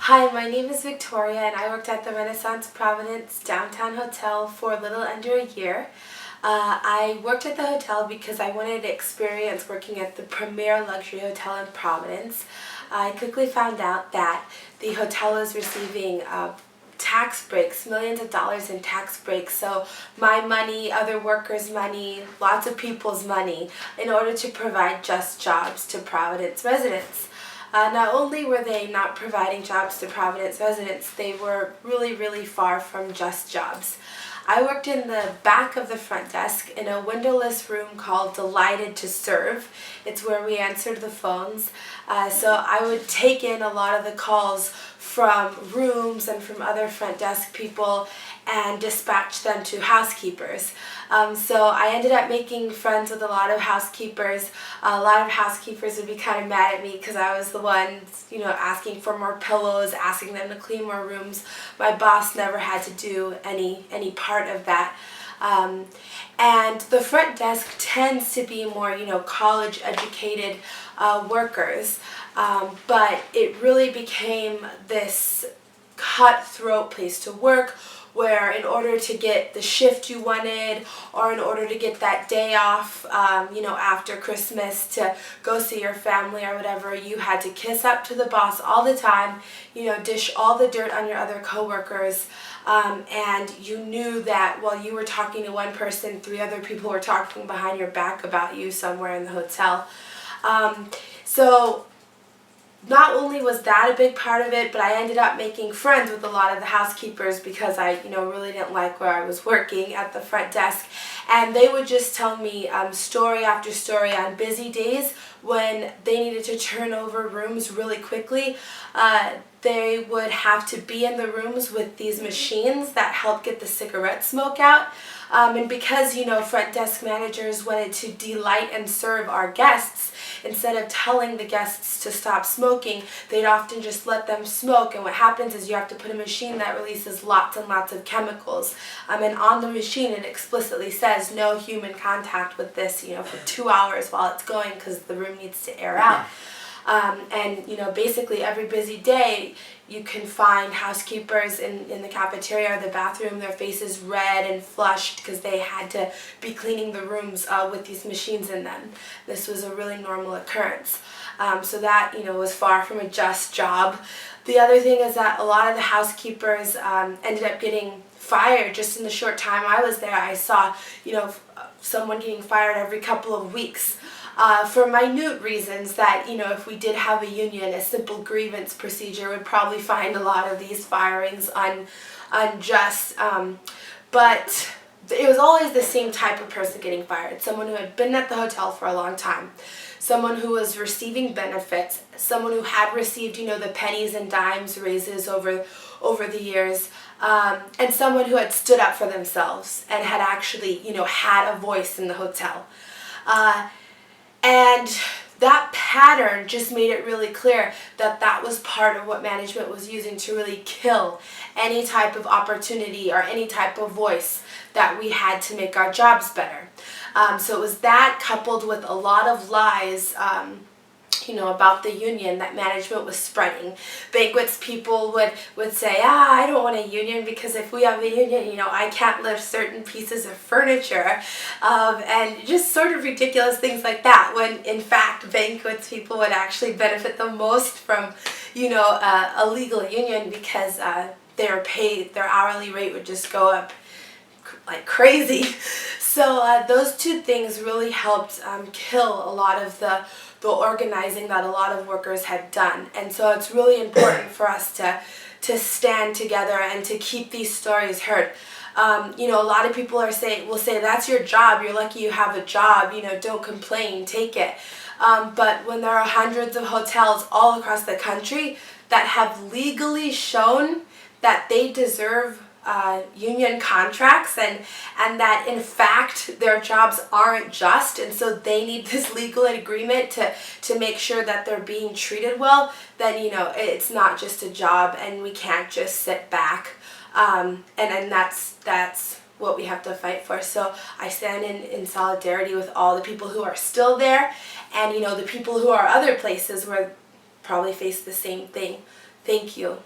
Hi, my name is Victoria and I worked at the Renaissance Providence downtown hotel for a little under a year. I worked at the hotel because I wanted to experience working at the premier luxury hotel in Providence. I quickly found out that the hotel was receiving tax breaks, millions of dollars in tax breaks, so my money, other workers' money, lots of people's money, in order to provide just jobs to Providence residents. Not only were they not providing jobs to Providence residents, they were really far from just jobs. I worked in the back of the front desk in a windowless room called Delighted to Serve. It's where we answered the phones. So I would take in a lot of the calls from rooms and from other front desk people and dispatch them to housekeepers. So I ended up making friends with a lot of housekeepers. A lot of housekeepers would be kind of mad at me because I was the one, asking for more pillows, asking them to clean more rooms. My boss never had to do any part of that. And the front desk tends to be more, college educated workers. But it really became this cutthroat place to work where in order to get the shift you wanted or in order to get that day off, after Christmas to go see your family or whatever, you had to kiss up to the boss all the time, dish all the dirt on your other coworkers, and you knew that while you were talking to one person, 3 other people were talking behind your back about you somewhere in the hotel. So not only was that a big part of it, but I ended up making friends with a lot of the housekeepers because I, really didn't like where I was working at the front desk. And they would just tell me story after story on busy days when they needed to turn over rooms really quickly. They would have to be in the rooms with these machines that help get the cigarette smoke out. And because, front desk managers wanted to delight and serve our guests, instead of telling the guests to stop smoking, they'd often just let them smoke. And what happens is you have to put a machine that releases lots and lots of chemicals. And on the machine it explicitly says no human contact with this, for 2 hours while it's going because the room needs to air out. And basically every busy day you can find housekeepers in the cafeteria or the bathroom, their faces red and flushed because they had to be cleaning the rooms with these machines in them. This was a really normal occurrence. So that, was far from a just job. The other thing is that a lot of the housekeepers ended up getting fired just in the short time I was there. I saw, someone getting fired every couple of weeks. For minute reasons that, if we did have a union, a simple grievance procedure would probably find a lot of these firings unjust. But it was always the same type of person getting fired. Someone who had been at the hotel for a long time. Someone who was receiving benefits. Someone who had received, the pennies and dimes raises over the years. And someone who had stood up for themselves and had actually, had a voice in the hotel. And that pattern just made it really clear that that was part of what management was using to really kill any type of opportunity or any type of voice that we had to make our jobs better. So it was that coupled with a lot of lies, about the union that management was spreading. Banquets people would say, I don't want a union because if we have a union, I can't lift certain pieces of furniture, and just sort of ridiculous things like that, when in fact banquets people would actually benefit the most from, a legal union because their hourly rate would just go up like crazy. So those two things really helped kill a lot of the organizing that a lot of workers had done. And so it's really important for us to stand together and to keep these stories heard. A lot of people will say, that's your job, you're lucky you have a job, don't complain, take it. But when there are hundreds of hotels all across the country that have legally shown that they deserve union contracts and that in fact their jobs aren't just, and so they need this legal agreement to make sure that they're being treated well, then it's not just a job and we can't just sit back, and that's what we have to fight for. So I stand in solidarity with all the people who are still there and the people who are other places where probably face the same thing. Thank you.